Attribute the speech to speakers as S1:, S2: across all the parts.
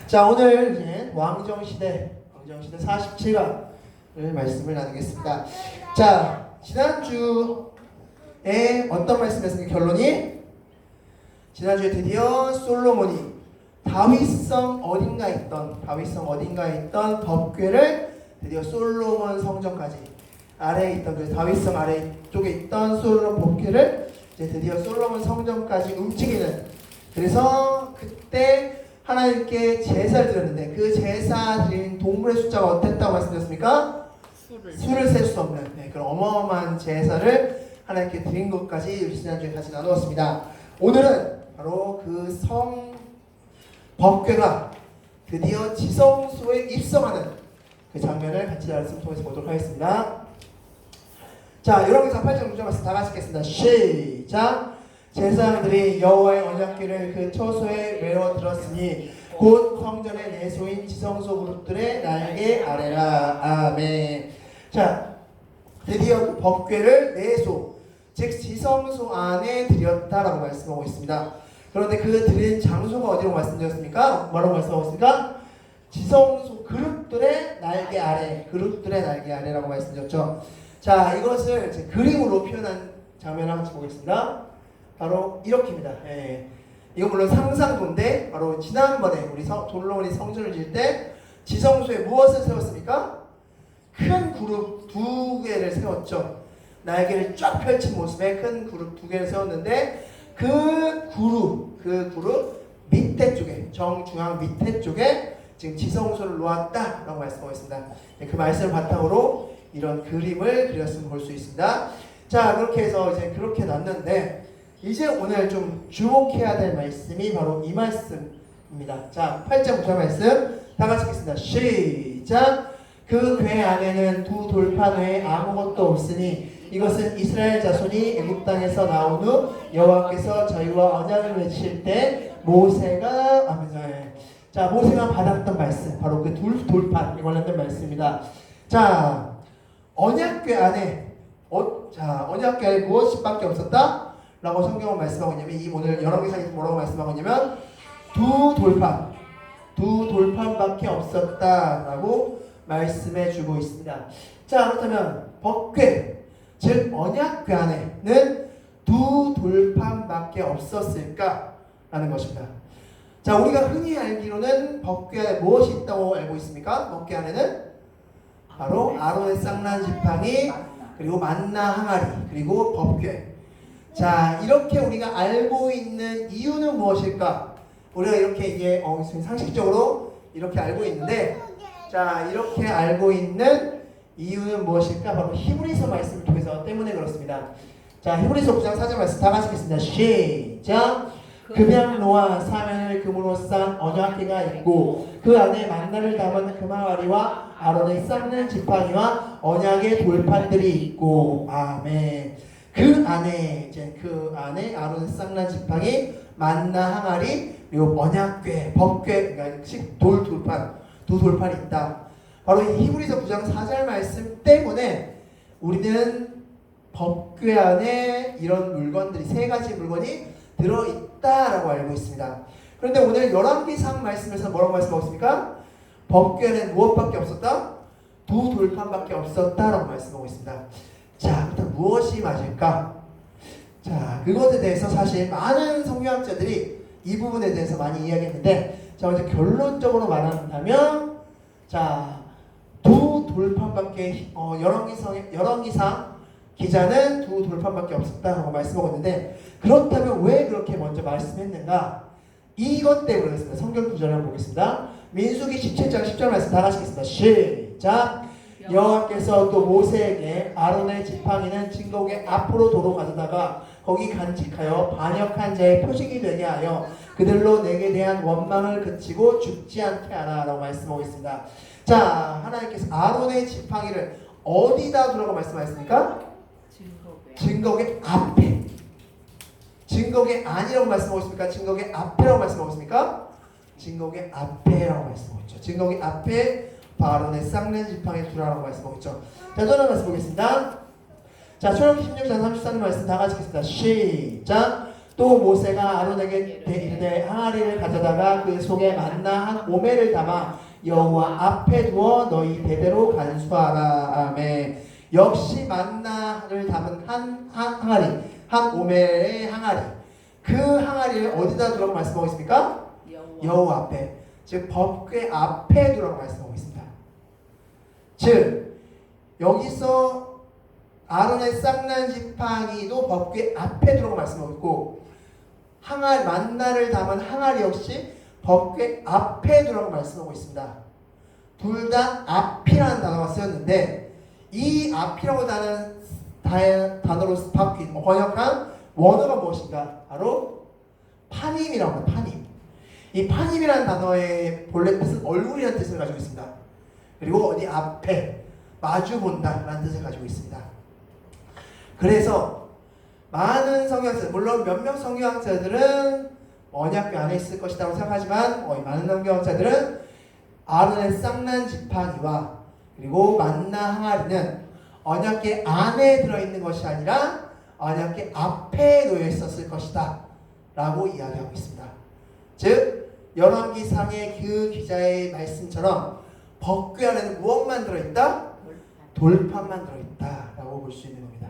S1: 자, 오늘 이제 왕정시대 47강을 말씀을 나누겠습니다. 자, 지난주에 어떤 말씀이었습니까? 결론이? 지난주에 드디어 솔로몬이 다윗성 어딘가에 있던 법궤를 드디어 솔로몬 성전까지 아래에 있던 그 다윗성 아래쪽에 있던 솔로몬 법궤를 이제 드디어 솔로몬 성전까지 움직이는, 그래서 그때 하나님께 제사를 드렸는데 그 제사 드린 동물의 숫자가 어땠다고 말씀드렸습니까? 수를 셀 수 없는 그런 어마어마한 제사를 하나님께 드린 것까지 지난주에 같이 나누었습니다. 오늘은 바로 그 성 법궤가 드디어 지성소에 입성하는 그 장면을 같이 말씀 통해서 보도록 하겠습니다. 자, 열왕기상 8장 6절 말씀 다 같이 읽겠습니다. 시작. 제사장들이 여호와의 언약궤를 그 처소에 메워 들었으니 곧 성전의 내소인 지성소 그룹들의 날개 아래라. 아멘. 자, 드디어 그 법궤를 내소, 즉 지성소 안에 드렸다라고 말씀하고 있습니다. 그런데 그 드린 장소가 어디로 말씀드렸습니까? 뭐라고 말씀하고 있습니까? 지성소 그룹들의 날개 아래라고 말씀드렸죠. 자, 이것을 이제 그림으로 표현한 장면을 한번 보겠습니다. 바로 이렇게입니다. 이건 물론 상상도인데, 바로 지난번에 우리 솔로몬이 성전을 지을 때 지성소에 무엇을 세웠습니까? 큰 그룹 두 개를 세웠죠. 날개를 쫙 펼친 모습의 큰 그룹 두 개를 세웠는데, 그 그룹 밑에 쪽에, 정중앙 밑에 쪽에 지금 지성소를 놓았다라고 말씀하고 있습니다. 그 말씀을 바탕으로 이런 그림을 그렸음을 볼 수 있습니다. 자, 그렇게 해서 이제 그렇게 놨는데, 이제 오늘 좀 주목해야 될 말씀이 바로 이 말씀입니다. 자, 8장 9절 말씀 다 같이 읽겠습니다. 시작. 그 궤 안에는 두 돌판 외에 아무것도 없으니 이것은 이스라엘 자손이 애굽 땅에서 나온 후 여호와께서 저희와 언약을 맺으실 때 모세가 자, 모세가 받았던 말씀, 바로 그 돌판에 관련된 말씀입니다. 자, 언약궤 안에 언약궤 안에 무엇밖에 없었다? 라고 성경은 말씀하고 있냐면, 이 오늘 열왕기상에서 뭐라고 말씀하고 있냐면 두 돌판밖에 없었다라고 말씀해 주고 있습니다. 자, 그렇다면 법궤, 즉 언약궤 안에는 두 돌판밖에 없었을까라는 것입니다. 자, 우리가 흔히 알기로는 법궤 안에 무엇이 있다고 알고 있습니까? 법궤 안에는 바로 아론의 쌍난 지팡이, 그리고 만나 항아리, 그리고 법궤. 자, 이렇게 우리가 알고 있는 이유는 무엇일까? 우리가 이렇게 이제 상식적으로 이렇게 알고 있는데, 자, 이렇게 알고 있는 이유는 무엇일까? 바로 히브리서 말씀을 통해서 때문에 그렇습니다. 자, 히브리서 9장 4절 말씀 다 같이 읽겠습니다. 시작. 금양로와 사면을 금으로 싼 언약궤가 있고 그 안에 만나를 담은 금항아리와 아론의 쌍는 지팡이와 언약의 돌판들이 있고. 아멘. 그 안에 아론의 쌍난 지팡이, 만나 항아리, 그리고 언약궤, 법궤, 그러니까 두 돌판이 있다. 바로 이 히브리서 9장 4절 말씀 때문에 우리는 법궤 안에 이런 물건들이, 세 가지 물건이 들어있다라고 알고 있습니다. 그런데 오늘 열왕기상 말씀에서 뭐라고 말씀하고 있습니까? 법궤 안에 무엇밖에 없었다? 두 돌판밖에 없었다라고 말씀하고 있습니다. 자, 그렇다면 무엇이 맞을까? 자, 그것에 대해서 사실 많은 성경학자들이 이 부분에 대해서 많이 이야기했는데, 자, 먼저 결론적으로 말한다면, 자, 두 돌판밖에, 열왕기상 기자는 두 돌판밖에 없었다라고 말씀하고 있는데, 그렇다면 왜 그렇게 먼저 말씀했는가? 이것 때문에 그렇습니다. 성경 구절을 한번 보겠습니다. 민수기 17장 10절 말씀 다 같이 읽겠습니다. 시작. 여호와께서 또 모세에게 아론의 지팡이는 진곡의 앞으로 도로 가져다가 거기 간직하여 반역한 자의 표식이 되게 하여 그들로 내게 대한 원망을 그치고 죽지 않게 하라 라고 말씀하고 있습니다. 자, 하나님께서 아론의 지팡이를 어디다 두라고 말씀하셨습니까? 증거의 앞에. 증거의 아니라고 말씀하고 있습니까? 증거의 앞에라고 말씀하고 있습니까? 증거의 앞에라고 말씀하고 있죠. 증거의 앞에 아론의 쌍난 지팡이 두라라고 말씀하고 있죠. 자, 또 하나 말씀 보겠습니다. 자, 출애굽기 16장 33절 말씀 다 같이 읽겠습니다. 시작. 또 모세가 아론에게 이르되 항아리를 가져다가 그 속에 만나 한 오멜을 담아 여호와 앞에 두어 너희 대대로 간수하라. 아멘. 역시 만나를 담은 한 항아리, 한 오멜의 항아리. 그 항아리를 어디다 두라고 말씀하고 있습니까? 여호와 앞에. 즉 법궤 앞에 두라고 말씀하고 있습니다. 즉 여기서 아론의 쌍난 지팡이도 법궤 앞에 두라고 말씀하고 있고, 항아리 만나를 담은 항아리 역시 법궤 앞에 두라고 말씀하고 있습니다. 둘 다 앞이라는 단어가 쓰였는데, 이 앞이라고 하는 단어로 번역한 원어가 무엇인가? 바로 파님이라고 합니다. 파님. 이 파님이라는 단어의 본래 뜻은 얼굴이라는 뜻을 가지고 있습니다. 그리고 어디 앞에 마주 본다라는 뜻을 가지고 있습니다. 그래서 많은 성경학者, 물론 몇몇 성경학자들은 언약궤 안에 있을 것이라고 생각하지만 많은 성경학자들은 아론의 쌍난 지팡이와 그리고 만나 항아리는 언약궤 안에 들어있는 것이 아니라 언약궤 앞에 놓여 있었을 것이다 라고 이야기하고 있습니다. 즉 열왕기상의 그 기자의 말씀처럼 법궤 안에는 무엇만 들어있다? 돌판만 들어있다 라고 볼 수 있는 겁니다.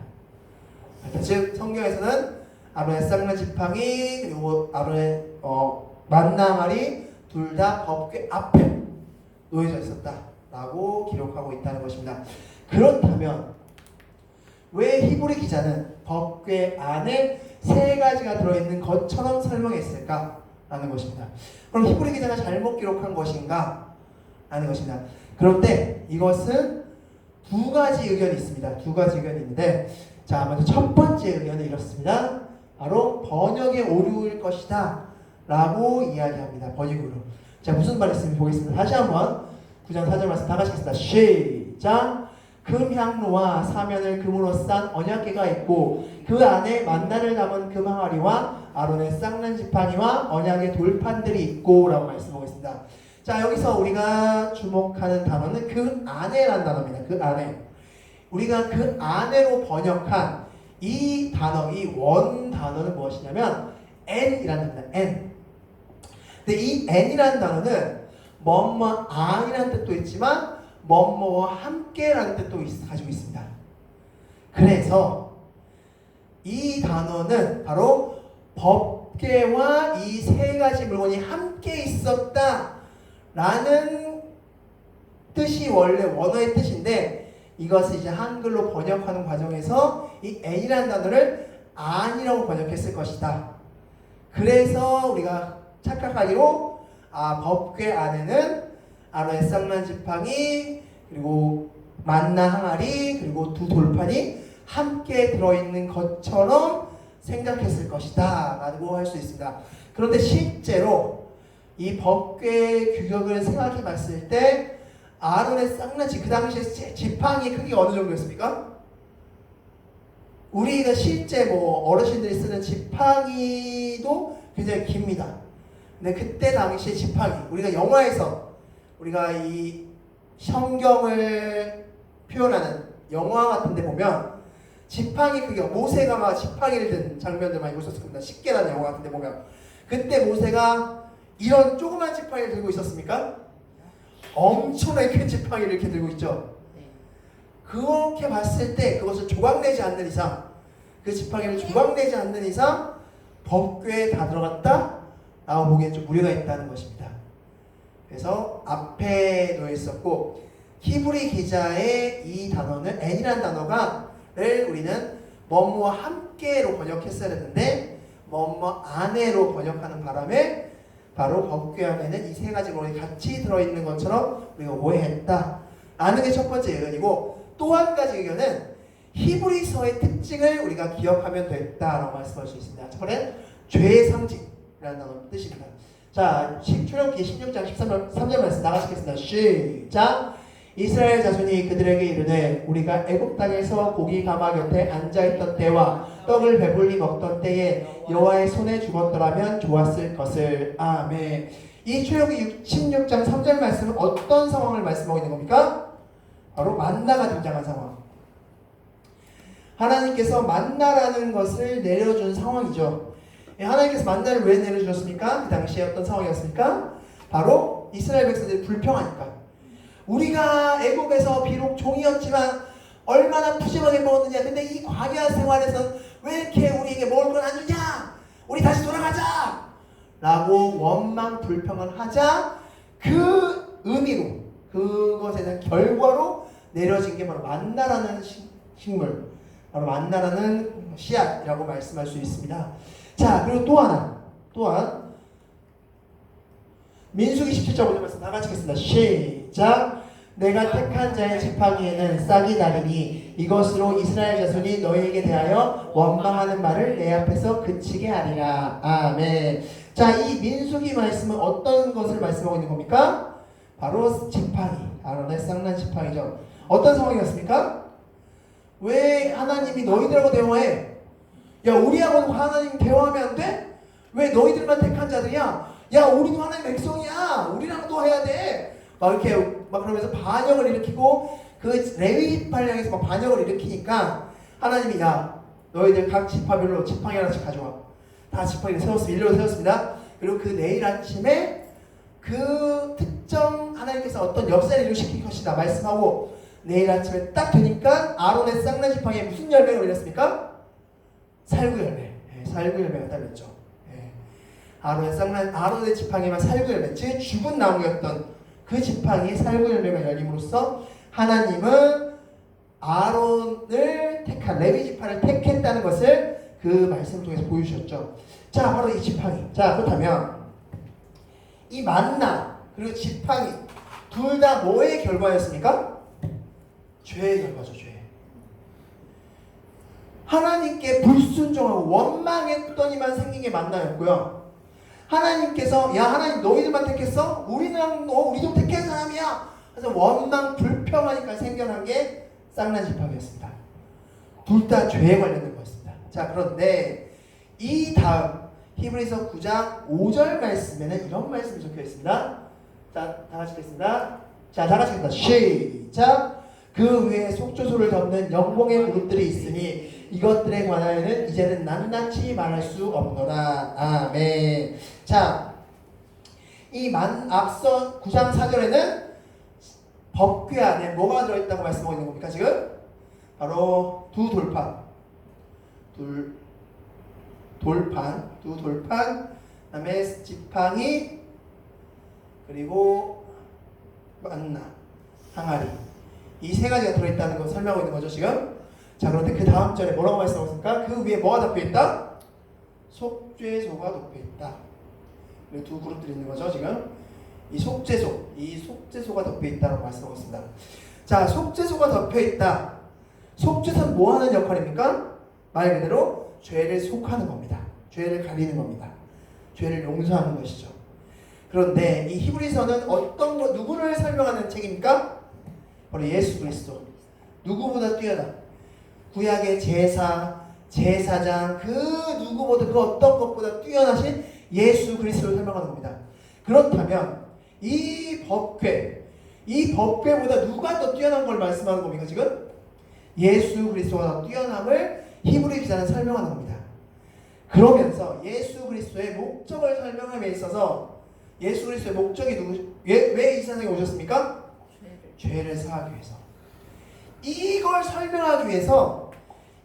S1: 즉 성경에서는 아론의 쌍난 지팡이 그리고 아론의 만나 항아리 둘 다 법궤 앞에 놓여져 있었다 라고 기록하고 있다는 것입니다. 그렇다면 왜 히브리 기자는 법궤 안에 세 가지가 들어있는 것처럼 설명했을까? 라는 것입니다. 그럼 히브리 기자가 잘못 기록한 것인가? 라는 것입니다. 그런데 이것은 두 가지 의견이 있습니다. 두 가지 의견이 있는데, 자, 먼저 첫 번째 의견은 이렇습니다. 바로 번역의 오류일 것이다 라고 이야기합니다. 번역 오류. 자, 무슨 말씀인지 보겠습니다. 다시 한번 9장 4절 말씀 다 같이 하겠습니다. 시작! 금향로와 사면을 금으로 싼 언약궤가 있고 그 안에 만나를 담은 금 항아리와 아론의 쌍난 지팡이와 언약의 돌판들이 있고 라고 말씀하겠습니다. 자, 여기서 우리가 주목하는 단어는 그 안에라는 단어입니다. 그 안에. 우리가 그 안에로 번역한 이 단어, 이 원 단어는 무엇이냐면 N이라는 단어입니다. N. 근데 이 N이라는 단어는 뭐뭐 안이라는 뜻도 있지만 뭐뭐와 함께라는 뜻도 가지고 있습니다. 그래서 이 단어는 바로 법궤와 이 세 가지 물건이 함께 있었다라는 뜻이 원래 원어의 뜻인데, 이것을 이제 한글로 번역하는 과정에서 이 N이라는 단어를 안이라고 번역했을 것이다. 그래서 우리가 착각하기로 법궤 안에는 아론의 쌍난 지팡이 그리고 만나 항아리 그리고 두 돌판이 함께 들어있는 것처럼 생각했을 것이다 라고 할 수 있습니다. 그런데 실제로 이 법궤 규격을 생각해 봤을 때 아론의 쌍난 그 당시에 지팡이 크기가 어느 정도였습니까? 우리가 실제 어르신들이 쓰는 지팡이도 굉장히 깁니다. 근데 그때 당시에 지팡이, 우리가 영화에서 우리가 이 성경을 표현하는 영화 같은 데 보면 지팡이 크기가, 모세가 막 지팡이를 든 장면들 많이 보셨을 겁니다. 십계라는 영화 같은 데 보면 그때 모세가 이런 조그만 지팡이를 들고 있었습니까? 엄청나게 큰 지팡이를 이렇게 들고 있죠. 그렇게 봤을 때 그것을 조각내지 않는 이상, 그 지팡이를 조각내지 않는 이상 법궤에 다 들어갔다 라고 보기엔 좀 무리가 있다는 것입니다. 그래서 앞에 놓여 있었고, 히브리 기자의 이 단어는 N이라는 단어가를 우리는 뭐뭐와 함께로 번역했어야 했는데 뭐뭐 안에로 번역하는 바람에 바로 법궤 안에는 이 세 가지 물건이 같이 들어있는 것처럼 우리가 오해했다 라는 게 첫 번째 의견이고, 또 한 가지 의견은 히브리서의 특징을 우리가 기억하면 됐다라고 말씀할 수 있습니다. 첫 번째는 죄의 상징이라는 단어 뜻입니다. 자, 출애굽기 16장 13절 말씀 나가시겠습니다. 시작! 이스라엘 자손이 그들에게 이르되 우리가 애굽 땅에서 고기 가마 곁에 앉아있던 때와 떡을 배불리 먹던 때에 여호와의 손에 죽었더라면 좋았을 것을. 아멘. 이 출애굽기 16장 3절 말씀은 어떤 상황을 말씀하고 있는 겁니까? 바로 만나가 등장한 상황. 하나님께서 만나라는 것을 내려준 상황이죠. 하나님께서 만나를 왜 내려주셨습니까? 그 당시에 어떤 상황이었습니까? 바로 이스라엘 백성들이 불평하니까. 우리가 애국에서 비록 종이었지만 얼마나 푸짐하게 먹었느냐. 근데 이 광야 생활에서는 왜 이렇게 우리에게 먹을 건 안 주냐? 우리 다시 돌아가자! 라고 원망 불평을 하자 그 의미로, 그것에 대한 결과로 내려진 게 바로 만나라는 식물, 바로 만나라는 씨앗이라고 말씀할 수 있습니다. 자, 그리고 또한 민수기 17장 5절 말씀 다 같이 읽겠습니다. 시작. 내가 택한 자의 지팡이에는 싹이 나리니 이것으로 이스라엘 자손이 너희에게 대하여 원망하는 말을 내 앞에서 그치게 하리라. 아멘. 자, 이 민수기 말씀은 어떤 것을 말씀하고 있는 겁니까? 바로 지팡이, 아론의 쌍난 지팡이죠. 어떤 상황이었습니까? 왜 하나님이 너희들하고 대화해? 야, 우리하고 하나님 대화하면 안 돼? 왜 너희들만 택한 자들이야? 야, 우리도 하나님 백성이야. 우리랑도 해야 돼. 막 이렇게 막 그러면서 반역을 일으키고 그 레위 지파를 향해서 막 반역을 일으키니까 하나님이 야, 너희들 각 지파별로 지팡이 하나씩 가져와. 다 지팡이를 세웠습니다. 일렬로 세웠습니다. 그리고 그 내일 아침에 그 특정 하나님께서 어떤 역사를 이루실 것이다 말씀하고 내일 아침에 딱 되니까 아론의 쌍난 지팡이에 무슨 열매가 올렸습니까? 살구 열매. 살구 열매가 달렸죠. 아론의 지팡이만 살구 열매, 즉 죽은 나무였던 그 지팡이에 살구 열매가 열림으로써 하나님은 아론을 택한 레위 지파를 택했다는 것을 그 말씀을 통해서 보여주셨죠. 자, 바로 이 지팡이. 자, 그렇다면 이 만나 그리고 지팡이 둘 다 뭐의 결과였습니까? 죄의 결과죠. 죄. 하나님께 불순종하고 원망했더니만 생긴 게 만나였고요. 하나님께서 야, 하나님 너희들만 택했어? 우리도 택한 사람이야. 그래서 원망 불평하니까 생겨난 게 쌍난 지팡이였습니다. 둘 다 죄에 관련된 거였습니다. 자, 그런데 이 다음 히브리서 9장 5절 말씀에는 이런 말씀이 적혀 있습니다. 자, 다 같이 읽겠습니다. 자, 다 같이 읽겠습니다. 시작. 그 위에 속죄소를 덮는 영광의 그룹들이 있으니 이것들에 관하여는 이제는 낱낱이 말할 수 없노라. 아멘. 자, 앞서 9장 4절에는 법궤 안에 뭐가 들어있다고 말씀하고 있는 겁니까 지금? 바로 두 돌판, 그다음에 지팡이, 그리고 만나, 항아리, 이 세 가지가 들어있다는 걸 설명하고 있는 거죠 지금. 자, 그런데 그 다음 절에 뭐라고 말씀하고 있습니까? 그 위에 뭐가 덮여있다? 속죄소가 덮여있다. 그리고 두 그룹들이 있는 거죠 지금. 이 속죄소가 덮여있다라고 말씀하고 있습니다. 자, 속죄소가 덮여있다. 속죄소는 뭐 하는 역할입니까? 말 그대로 죄를 속하는 겁니다. 죄를 가리는 겁니다. 죄를 용서하는 것이죠. 그런데 이 히브리서는 누구를 설명하는 책입니까? 바로 예수 그리스도. 누구보다 뛰어난 구약의 제사장, 그 누구보다 그 어떤 것보다 뛰어나신 예수 그리스도를 설명하는 겁니다. 그렇다면 이 법궤보다 누가 더 뛰어난 걸 말씀하는 겁니까 지금? 예수 그리스도가 더 뛰어남을 히브리 기자는 설명하는 겁니다. 그러면서 예수 그리스도의 목적을 설명함에 있어서 예수 그리스도의 목적이 왜 이 세상에 오셨습니까? 죄를 사하기 위해서. 이걸 설명하기 위해서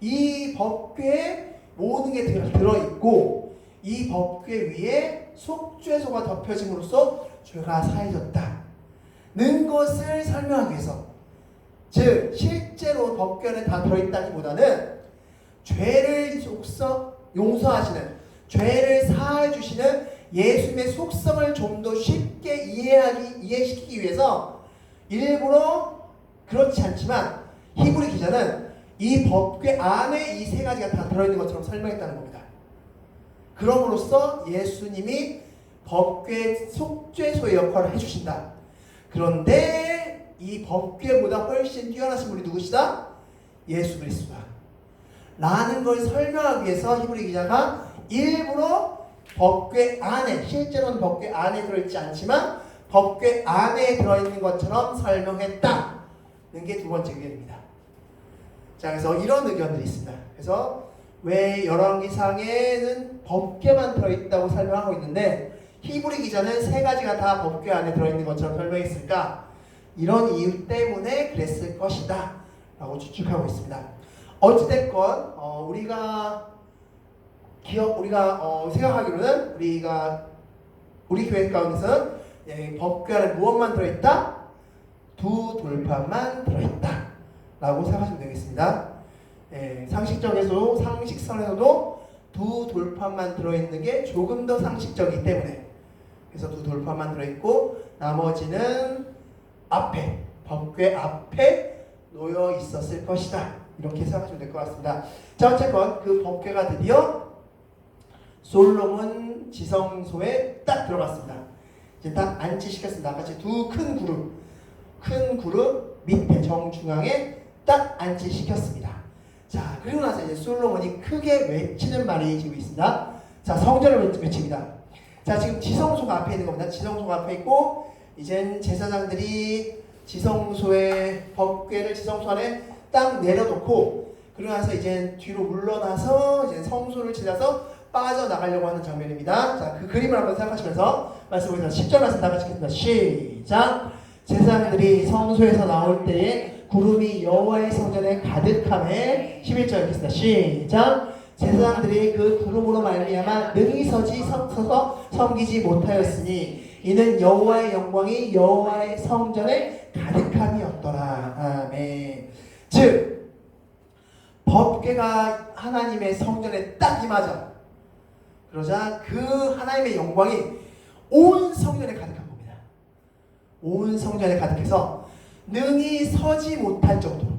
S1: 이 법궤에 모든 게 들어있고 이 법궤 위에 속죄소가 덮여짐으로써 죄가 사해졌다는 것을 설명하기 위해서, 즉 실제로 법궤 안에 다 들어있다기보다는 죄를 용서하시는, 죄를 사해 주시는 예수님의 속성을 좀 더 쉽게 이해시키기 위해서 일부러 그렇지 않지만 히브리 기자는 이 법궤 안에 이 세 가지가 다 들어있는 것처럼 설명했다는 겁니다. 그럼으로써 예수님이 법궤 속죄소의 역할을 해주신다. 그런데 이 법궤보다 훨씬 뛰어나신 분이 누구시다? 예수 그리스도다 라는 걸 설명하기 위해서 히브리 기자가 일부러 법궤 안에, 실제로는 법궤 안에 들어있지 않지만 법궤 안에 들어있는 것처럼 설명했다는 게 두 번째 의견입니다. 자, 그래서 이런 의견들이 있습니다. 그래서 왜 열왕기상에는 법궤만 들어있다고 설명하고 있는데 히브리 기자는 세 가지가 다 법궤 안에 들어있는 것처럼 설명했을까? 이런 이유 때문에 그랬을 것이다 라고 추측하고 있습니다. 어찌됐건 우리가 생각하기로는 우리 교회 가운데서는 법궤 안에 무엇만 들어있다? 두 돌판만 들어있다 라고 생각하시면 되겠습니다. 상식선에서도 두 돌판만 들어있는 게 조금 더 상식적이기 때문에, 그래서 두 돌판만 들어있고 나머지는 법궤 앞에 놓여 있었을 것이다, 이렇게 생각하시면 될 것 같습니다. 자, 어쨌건 그 법궤가 드디어 솔로몬 지성소에 딱 들어갔습니다. 이제 딱 안치시켰습니다. 같이 두 큰 그룹 밑에 정중앙에 딱 안치시켰습니다. 자, 그리고 나서 이제 솔로몬이 크게 외치는 말이 지금 있습니다. 자, 성전을 외칩니다. 자, 지금 지성소가 앞에 있는 겁니다. 지성소가 앞에 있고, 이젠 제사장들이 법궤를 지성소 안에 딱 내려놓고, 그러고 나서 이제 뒤로 물러나서 이제 성소를 지나서 빠져나가려고 하는 장면입니다. 자, 그 그림을 한번 생각하시면서 말씀보겠습니다. 10절 말씀 다 같이 읽겠습니다. 시작! 제사장들이 성소에서 나올 때에 구름이 여호와의 성전에 가득함에 11절 읽겠습니다. 시작! 제사장들이 그 구름으로 말미암아 능히 서서 섬기지 못하였으니 이는 여호와의 영광이 여호와의 성전에 가득함이었더라. 아멘. 즉 법궤가 하나님의 성전에 딱 임하자, 그러자 그 하나님의 영광이 온 성전에 가득한 겁니다. 온 성전에 가득해서 능히 서지 못할 정도로,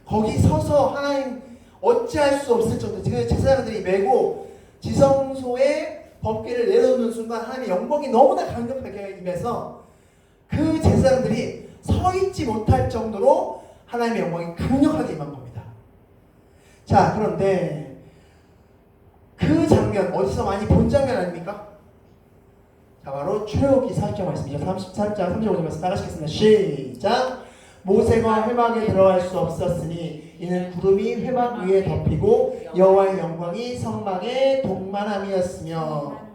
S1: 거기 서서 하나님 어찌할 수 없을 정도, 지금 제사장들이 메고 지성소에 법궤를 내려놓는 순간 하나님의 영광이 너무나 강력하게 임해서 그 제사장들이 서 있지 못할 정도로 하나님의 영광이 강력하게 임한 겁니다. 자, 그런데 그 장면 어디서 많이 본 장면 아닙니까? 자, 바로 출애굽기 40장 말씀이죠. 33장 35절 말씀 따라하시겠습니다. 시작! 모세가 회막에 들어갈 수 없었으니 이는 구름이 회막 위에 덮이고 여호와의 영광이 성막에 동만함이었으며.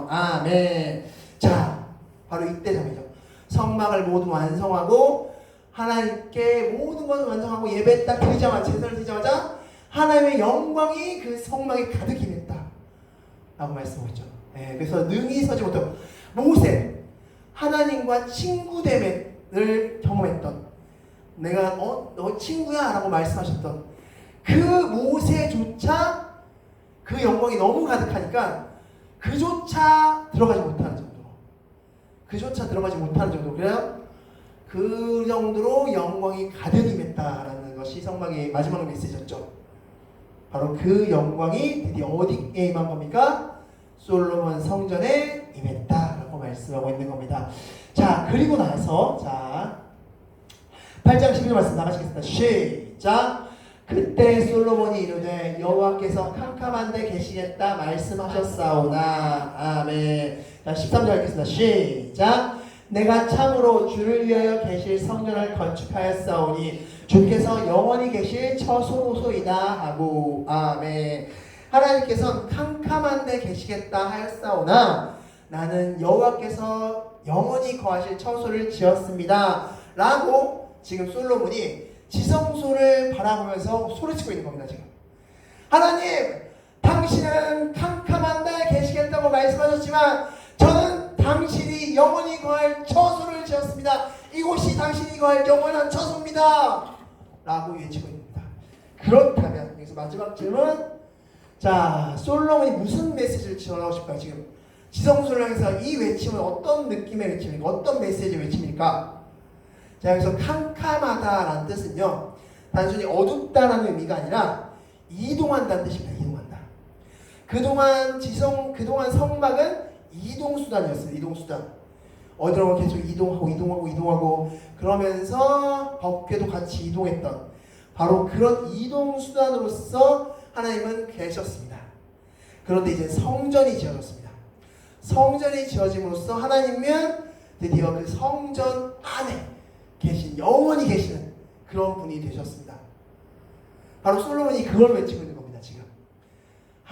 S1: 아멘. 자, 바로 이때 장면이죠. 성막을 모두 완성하고 하나님께 모든 것을 완성하고 예배 딱 드리자마자, 제사를 드리자마자 하나님의 영광이 그 성막에 가득 임했다 라고 말씀하셨죠. 그래서 능히 서지 못하고, 모세, 하나님과 친구됨을 경험했던, 내가 너 친구야 라고 말씀하셨던 그 모세조차 그 영광이 너무 가득하니까 그조차 들어가지 못하는 정도. 그래요? 그 정도로 영광이 가득 임했다라는 것이 성막의 마지막 메시지였죠. 바로 그 영광이 드디어 어디에 임한 겁니까? 솔로몬 성전에 임했다라고 말씀하고 있는 겁니다. 자, 그리고 나서 8장 11절 말씀 나가시겠습니다. 시작! 그때 솔로몬이 이르되 여호와께서 캄캄한 데 계시겠다 말씀하셨사오나. 아멘. 자, 13절 읽겠습니다. 시작! 내가 참으로 주를 위하여 계실 성전을 건축하였사오니 주께서 영원히 계실 처소소이다 하고. 아멘. 하나님께서는 캄캄한 데 계시겠다 하였사오나 나는 여호와께서 영원히 거하실 처소를 지었습니다 라고 지금 솔로몬이 지성소를 바라보면서 소리치고 있는 겁니다. 지금 하나님, 당신은 캄캄한 데 계시겠다고 말씀하셨지만 저는 당신이 영원히 거할 처소를 지었습니다. 이곳이 당신이 거할 영원한 처소입니다 라고 외치고 있습니다. 그렇다면 여기서 마지막 질문, 자, 솔로몬이 무슨 메시지를 전하고 싶을까요? 지금 지성소를 향해서 이 외침은 어떤 느낌의 외침입니까? 어떤 메시지의 외침입니까? 자, 여기서 캄캄하다라는 뜻은요, 단순히 어둡다라는 의미가 아니라 이동한다는 뜻입니다. 이동한다. 그동안 성막은 이동수단이었어요. 이동수단. 어디로 계속 이동하고 그러면서 법궤도 같이 이동했던, 바로 그런 이동수단으로서 하나님은 계셨습니다. 그런데 이제 성전이 지어졌습니다. 성전이 지어짐으로써 하나님은 드디어 그 성전 안에 영원히 계시는 그런 분이 되셨습니다. 바로 솔로몬이 그걸 외치고 있는 겁니다. 지금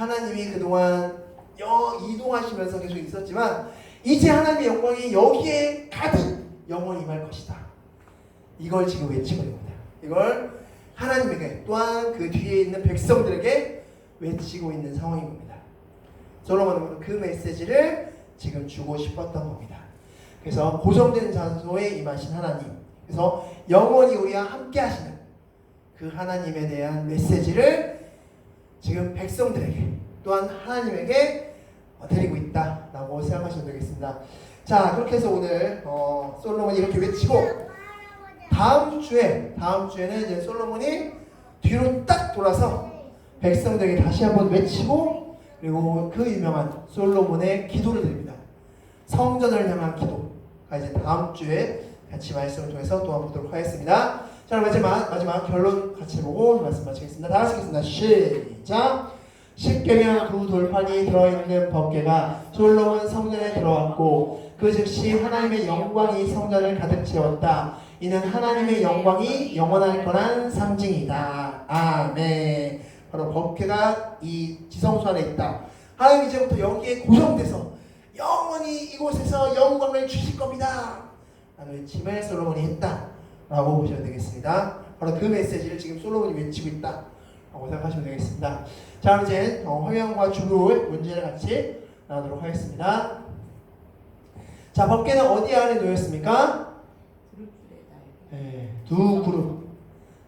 S1: 하나님이 그동안 이동하시면서 계속 있었지만 이제 하나님의 영광이 여기에 가득 영원히 임할 것이다. 이걸 지금 외치고 있는 겁니다. 이걸 하나님에게 또한 그 뒤에 있는 백성들에게 외치고 있는 상황인 겁니다. 솔로몬은 그 메시지를 지금 주고 싶었던 겁니다. 그래서 고정된 장소에 임하신 하나님, 그래서 영원히 우리와 함께 하시는 그 하나님에 대한 메시지를 지금 백성들에게 또한 하나님에게 드리고 있다라고 생각하시면 되겠습니다. 자, 그렇게 해서 오늘 솔로몬이 이렇게 외치고 다음 주에는 이제 솔로몬이 뒤로 딱 돌아서 백성들에게 다시 한번 외치고 그리고 그 유명한 솔로몬의 기도를 드립니다. 성전을 향한 기도가 이제 다음 주에 같이 말씀을 통해서 또한 보도록 하겠습니다. 자, 마지막 결론 같이 보고 말씀 마치겠습니다. 다 같이 하겠습니다. 시작! 십계명 두 돌판이 들어있는 법궤가 솔로몬 성전에 들어왔고 그 즉시 하나님의 영광이 성전을 가득 채웠다. 이는 하나님의 영광이 영원할 거란 상징이다. 아멘. 바로 법궤가 이 지성소 안에 있다. 하나님 이제부터 여기에 고정돼서 영원히 이곳에서 영광을 주실 겁니다. 라는 외침을 솔로몬이 했다라고 보시면 되겠습니다. 바로 그 메시지를 지금 솔로몬이 외치고 있다 라고 생각하시면 되겠습니다. 자, 이제 화면과 주로의 문제를 같이 나누도록 하겠습니다. 자, 법궤는 어디 안에 놓였습니까? 네, 두 그룹,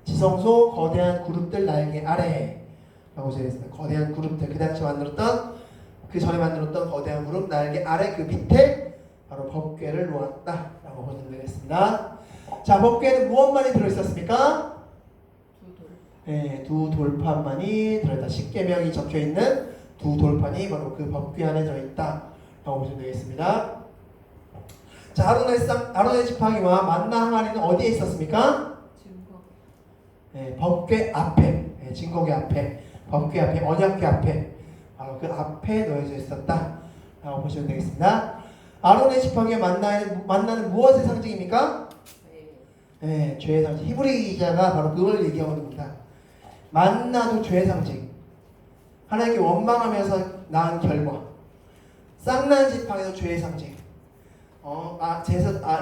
S1: 지성소 거대한 그룹들 날개 아래 라고 되어있습니다. 거대한 그룹들, 그 당시 그 전에 만들었던 거대한 그룹 날개 아래 그 밑에 바로 법궤를 놓았다 라고 보시면 되겠습니다. 자, 법궤는 무엇만이 들어있었습니까? 네, 두 돌판만이 들어있다. 십계명이 적혀있는 두 돌판이 바로 그 법궤 안에 들어있다 라고 보시면 되겠습니다. 자, 아론의 지팡이와 만나 항아리는 어디에 있었습니까? 네, 법궤 앞에, 네, 증거궤 앞에, 법궤 앞에, 언약궤 앞에, 바로 그 앞에 놓여져 있었다 라고 보시면 되겠습니다. 아론의 지팡이와 만나는 무엇의 상징입니까? 네, 죄의 상징. 히브리 기자가 바로 그걸 얘기하고 있습니다. 만나도 죄의 상징. 하나님께 원망하면서 낳은 결과. 쌍난 지팡이도 죄의 상징.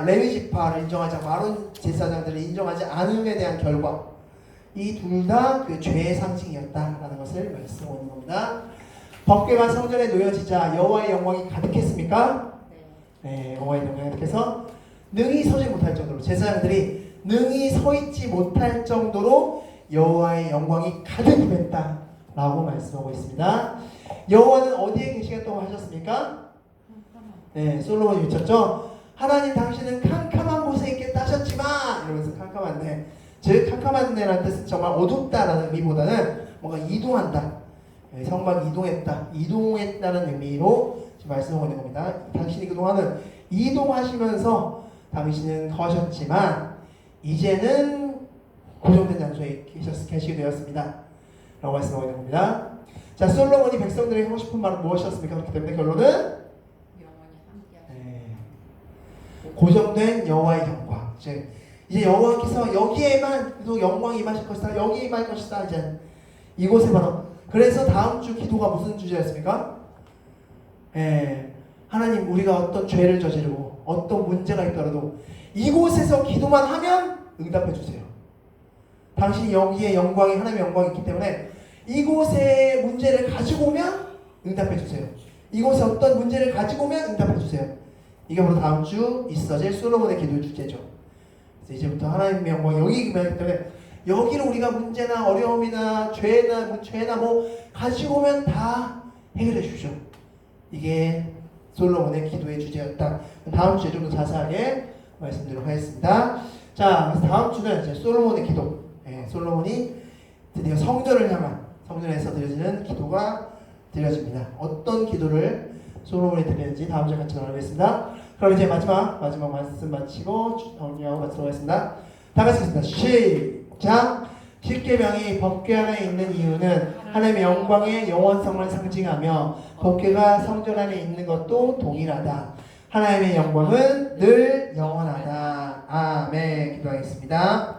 S1: 레위 지파를 인정하지 않고 아론 제사장들을 인정하지 않음에 대한 결과. 이 둘 다 그 죄의 상징이었다라는 것을 말씀하고 있는 겁니다. 법궤가 성전에 놓여지자 여호와의 영광이 가득했습니까? 네, 여호와의 영광이 가득해서 능히 서지 못할 정도로 제사장들이 능히 서 있지 못할 정도로 여호와의 영광이 가득 임했다라고 말씀하고 있습니다. 여호와는 어디에 계시겠다고 하셨습니까? 네, 솔로몬이 외쳤죠. 하나님 당신은 캄캄한 곳에 있겠다 하셨지만 이러면서 캄캄한데, 즉 캄캄한 데라는 뜻은 정말 어둡다라는 의미보다는 뭔가 이동한다. 네, 성막 이동했다는 의미로 지금 말씀하고 있는 겁니다. 당신이 그동안은 이동하시면서 당신은 거하셨지만 이제는 고정된 장소에 계시게 되었습니다 라고 말씀하고 있는 겁니다. 자, 솔로몬이 백성들에게 하고 싶은 말은 무엇이었습니까? 그렇기 때문에 결론은 고정된 여호와의 영광. 이제 여호와께서 여기에만 계속 영광이 임하실 것이다. 여기에 임할 것이다. 이제 이곳에 바로. 그래서 다음 주 기도가 무슨 주제였습니까? 하나님, 우리가 어떤 죄를 저지르고 어떤 문제가 있더라도 이곳에서 기도만 하면 응답해 주세요. 당신이 여기에 영광이, 하나님의 영광이 있기 때문에 이곳에 문제를 가지고 오면 응답해 주세요. 이곳에 어떤 문제를 가지고 오면 응답해 주세요. 이게 바로 다음 주 있어질 솔로몬의 기도 주제죠. 그래서 이제부터 하나님의 영광이 여기 임하기 때문에 여기를 우리가 문제나 어려움이나 죄나 뭐 가지고 오면 다 해결해 주십시오. 이게 솔로몬의 기도의 주제였다. 다음 주에 좀 더 자세하게 말씀드리도록 하겠습니다. 자, 그래서 다음 주는 이제 솔로몬의 기도. 솔로몬이 드디어 성전에서 드려지는 기도가 드려집니다. 어떤 기도를 솔로몬이 드리는지 다음 주에 같이 나누겠습니다. 그럼 이제 마지막 말씀 마치고 정리하고 마치도록 하겠습니다. 다 같이 하겠습니다. 시작! 십계명이 법궤 안에 있는 이유는 하나님의 영광의 영원성을 상징하며 법궤가 성전 안에 있는 것도 동일하다. 하나님의 영광은 늘 영원하다. 아멘. 기도하겠습니다.